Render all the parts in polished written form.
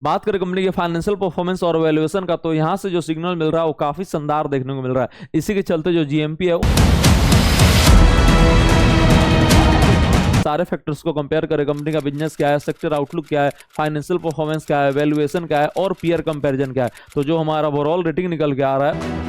बात करें कंपनी के फाइनेंशियल परफॉर्मेंस और वैल्यूएशन का, तो यहां से जो सिग्नल मिल रहा है वो काफी शानदार देखने को मिल रहा है। इसी के चलते जो जीएमपी है सारे फैक्टर्स को कंपेयर करें, कंपनी का बिजनेस क्या है, सेक्टर आउटलुक क्या है, फाइनेंशियल परफॉर्मेंस क्या है, वैल्यूएशन क्या है और पीयर कंपैरिजन क्या है, तो जो हमारा ओवरऑल रेटिंग निकल के आ रहा है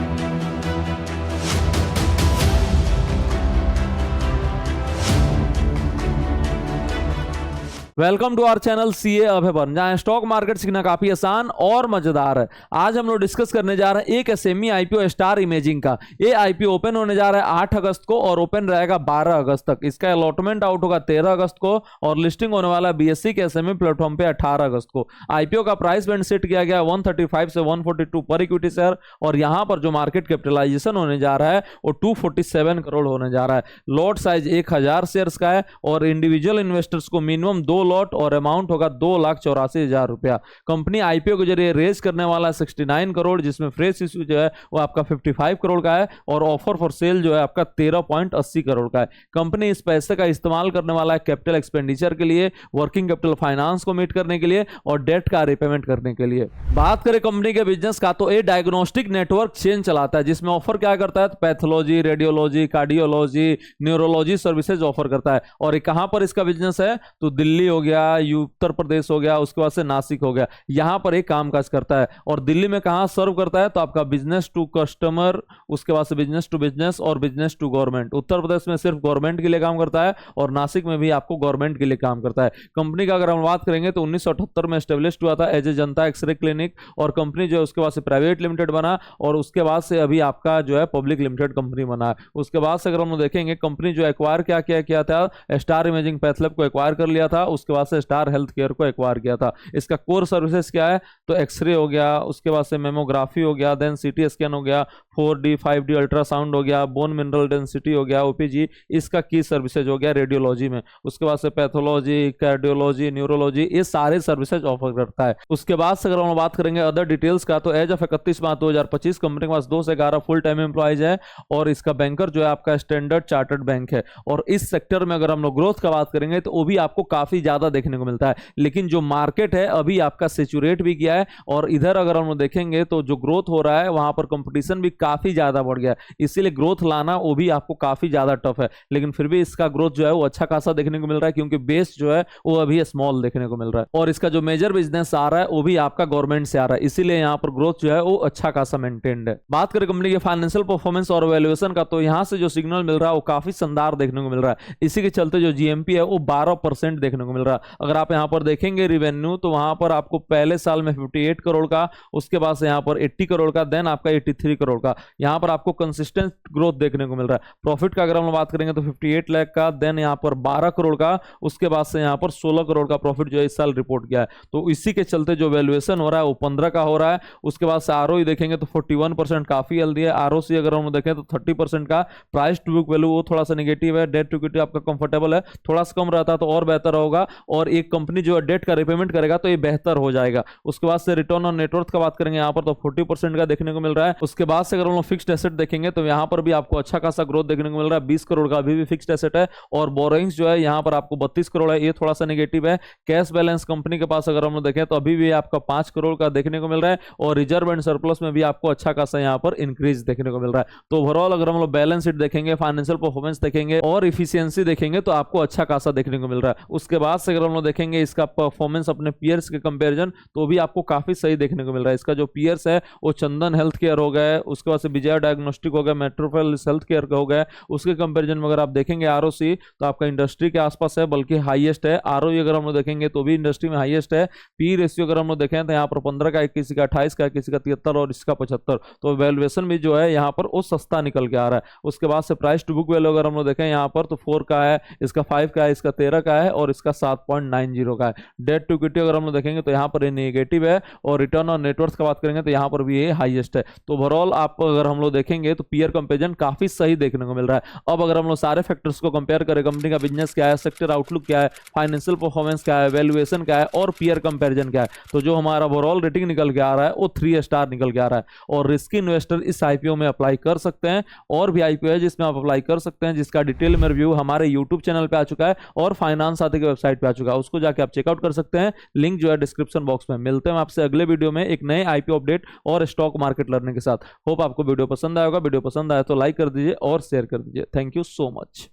welcome to our channel CA Abhay बर्न, जहां स्टॉक मार्केट सीखना काफी आसान और मजेदार है। आज हम लोग डिस्कस करने जा रहे हैं एक एसएमई आईपीओ स्टार इमेजिंग का। ये आईपीओ ओपन होने जा रहा है 8 अगस्त को और ओपन रहेगा 12 अगस्त तक। इसका अलॉटमेंट आउट होगा 13 अगस्त को और लिस्टिंग होने वाला है बीएससी के एसएमई प्लेटफॉर्म पे 18 अगस्त को। आईपीओ का प्राइस बैंड सेट किया गया 135 से 142 पर इक्विटी शेयर और यहां पर जो मार्केट कैपिटलाइजेशन होने जा रहा है वो 247 करोड़ होने जा रहा है। लॉट साइज 1000 शेयर्स का है और इंडिविजुअल इन्वेस्टर्स को मिनिमम 2 लॉट और अमाउंट होगा 2,84,000 रुपया। कंपनी आईपीओ के जरिए रेज करने वाला है 69 करोड़, जिसमें फ्रेश इश्यू जो है वो आपका 55 करोड़ का है और ऑफर फॉर सेल जो है आपका 13.80 करोड़ का है। कंपनी इस पैसे का इस्तेमाल करने वाला है कैपिटल एक्सपेंडिचर के लिए, वर्किंग कैपिटल फाइनेंस को मीट करने के लिए और डेट का रिपेमेंट करने के लिए। बात करें कंपनी के बिजनेस का, तो ये डायग्नोस्टिक नेटवर्क चेन चलाता है, जिसमें ऑफर क्या करता है, pathology, radiology, cardiology, neurology services offer करता है। और ये कहां पर इसका बिजनेस है, तो दिल्ली हो गया, उत्तर प्रदेश हो गया, उसके बाद से नासिक हो गया, यहां पर एक कामकाज करता है। और दिल्ली में कहां सर्व करता है, तो आपका बिजनेस टू कस्टमर, उसके बाद से बिजनेस टू बिजनेस और business to government. Uttar Pradesh में सिर्फ गवर्नमेंट के लिए काम करता है और नासिक में भी आपको गवर्नमेंट के लिए काम करता है। कंपनी का अगर हम बात करेंगे तो 1978 में एस्टेब्लिश हुआ था as a Janata x ray clinic और कंपनी जो है उसके बाद से प्राइवेट लिमिटेड बना और उसके बाद से अभी आपका जो है पब्लिक लिमिटेड कंपनी बना है। उसके बाद से अगर हम देखेंगे कंपनी जो एक्वायर क्या किया था, स्टार इमेजिंग पैथलैब को एक्वायर कर लिया था, उसके बाद से स्टार हेल्थ केयर को एक्वायर किया था। इसका कोर सर्विसेज क्या है, तो एक्सरे हो गया, उसके बाद से मेमोग्राफी हो गया, देन सीटी स्कैन हो गया, 4D 5D अल्ट्रासाउंड हो गया, बोन मिनरल डेंसिटी हो गया, ओपीजी, इसका की सर्विसेज हो गया रेडियोलॉजी में। उसके बाद से पैथोलॉजी, कार्डियोलॉजी, न्यूरोलॉजी, ये सारे सर्विसेज ऑफर करता है। उसके बाद से अगर हम बात करेंगे अदर डिटेल्स का, तो एज ऑफ 31 मार्च 2025 कंपनी के पास 2 से 11 फुल टाइम एम्प्लॉइज है और इसका बैंकर जो है आपका स्टैंडर्ड चार्टर्ड बैंक है। और इस सेक्टर में अगर हम लोग ग्रोथ का बात करेंगे तो वो भी आपको काफी ज्यादा देखने को मिलता है, लेकिन जो मार्केट है अभी आपका सेचुरेट भी किया है और इधर अगर हम देखेंगे तो जो ग्रोथ हो रहा है वहां पर कंपटीशन भी काफी ज्यादा बढ़ गया है, इसीलिए ग्रोथ लाना वो भी आपको काफी ज्यादा टफ है। लेकिन फिर भी इसका ग्रोथ जो है वो अच्छा खासा देखने को मिल रहा है, क्योंकि बेस जो है वो अभी स्मॉल देखने को मिल रहा है और इसका जो मेजर बिजनेस आ रहा है वो भी आपका गवर्नमेंट से आ रहा है, इसीलिए यहाँ पर ग्रोथ जो है वो अच्छा खासा मेंटेन्ड है। बात करें कंपनी के फाइनेंशियल परफॉर्मेंस और वैल्यूएशन का, तो यहां से जो सिग्नल मिल रहा है वो काफी शानदार देखने को मिल रहा है। इसी के चलते जो जीएमपी है वो 12% देखने को मिल रहा है। अगर आप यहाँ पर देखेंगे रिवेन्यू, तो वहां पर आपको पहले साल में 58 करोड़ का, उसके बाद से यहाँ पर 80 करोड़ का, देन आपका 83 करोड़ का, यहाँ पर आपको कंसिस्टेंट ग्रोथ देखने को मिल रहा है। प्रॉफिट का अगर हम बात करेंगे तो 58 लाख का, देन यहाँ पर 12 करोड़ का, उसके बाद से यहाँ पर 16 करोड़ का प्रॉफिट जो है इस साल रिपोर्ट किया है। तो इसी के चलते जो वैल्यूएशन हो रहा है वो 15 का हो रहा है। उसके बाद से आरओई देखेंगे तो 41% काफी हेल्दी है। आरओसी अगर हम देखें तो 30% का। प्राइस टू बुक वैल्यू वो थोड़ा सा नेगेटिव है। डेट टू इक्विटी आपका कंफर्टेबल है, थोड़ा सा कम रहता तो और बेहतर होगा और एक कंपनी जो है डेट का रिपेमेंट करेगा तो ये बेहतर हो जाएगा। उसके बाद से रिटर्न ऑन नेटवर्थ का बात करेंगे यहाँ पर तो 40% का देखने को मिल रहा है। उसके बाद से अगर हम लोग फिक्स्ड एसेट देखेंगे तो यहाँ पर भी आपको अच्छा खासा ग्रोथ देखने को मिल रहा है। 20 करोड़ का अभी भी फिक्स्ड एसेट है और बोरोइंग्स जो है यहाँ पर आपको 32 करोड़ है, ये थोड़ा सा नेगेटिव है। कैश बैलेंस कंपनी के पास अगर हम लोग देखें तो अभी भी आपका 5 करोड़ का देखने को मिल रहा है और रिजर्व एंड सरप्लस में भी आपको अच्छा खासा यहाँ पर इंक्रीज देखने को मिल रहा है। तो ओवरऑल अगर हम लोग बैलेंस शीट देखेंगे, फाइनेंशियल परफॉर्मेंस देखेंगे और इफिशियंसी देखेंगे तो आपको अच्छा खासा देखने को मिल रहा है। उसके बाद से अगर हम लोग देखेंगे इसका परफॉर्मेंस अपने पीयर्स के कंपैरिजन तो भी आपको काफी सही देखने को मिल रहा है। इसका जो पीयर्स है वो चंदन हेल्थ केयर हो गया, उसके बाद से विजय डायग्नोस्टिक हो गया, मेट्रोपोलिस हेल्थ केयर का हो गया। उसके कंपैरिजन में अगर आप देखेंगे आरओसी तो आपका इंडस्ट्री के आसपास है, बल्कि हाईएस्ट है। आरओई अगर हम लोग देखेंगे तो भी इंडस्ट्री में हाईएस्ट है। पी रेशियो अगर हम लोग देखें तो यहाँ पर 15 का, किसी का 28 का, किसी का 73 और इसका 75। तो वैल्यूएशन भी जो है यहाँ पर वो सस्ता निकल के आ रहा है। उसके बाद से प्राइस टू बुक वैल्यू अगर हम लोग देखें यहाँ पर तो 4 का है, इसका 5 का है, इसका 13 का है और इसका 7.90 का है। डेट टू इक्विटी अगर हम लोग देखेंगे तो यहाँ पर ये नेगेटिव है और रिटर्न ऑन नेटवर्थ का बात करेंगे तो यहाँ पर भी ये हाईएस्ट है। तो ओवरऑल आप अगर हम लोग देखेंगे तो पीयर कंपैरिजन काफी सही देखने को मिल रहा है। अब अगर हम लोग सारे फैक्टर्स को कंपेयर करें, कंपनी का बिजनेस क्या है, सेक्टर आउटलुक क्या है, फाइनेंशियल परफॉर्मेंस क्या है, वैल्यूएशन क्या है और पीयर कंपैरिजन क्या है, तो जो हमारा ओवरऑल रेटिंग निकल के आ रहा है वो 3 स्टार निकल के आ रहा है। और रिस्की इन्वेस्टर इस आईपीओ में अप्लाई कर सकते हैं और भी आईपीओ है जिसमें आप अप्लाई कर सकते हैं, जिसका डिटेल में रिव्यू हमारे यूट्यूब चैनल पे आ चुका है और फाइनेंस साथी की वेबसाइट वेबसाइट पे आ चुका है, उसको जाके आप चेकआउट कर सकते हैं। लिंक जो है डिस्क्रिप्शन बॉक्स में। मिलते हैं आपसे अगले वीडियो में एक नए आईपीओ अपडेट और स्टॉक मार्केट लर्निंग के साथ। होप आपको वीडियो पसंद आएगा। वीडियो पसंद आया तो लाइक कर दीजिए और शेयर कर दीजिए। Thank you so much.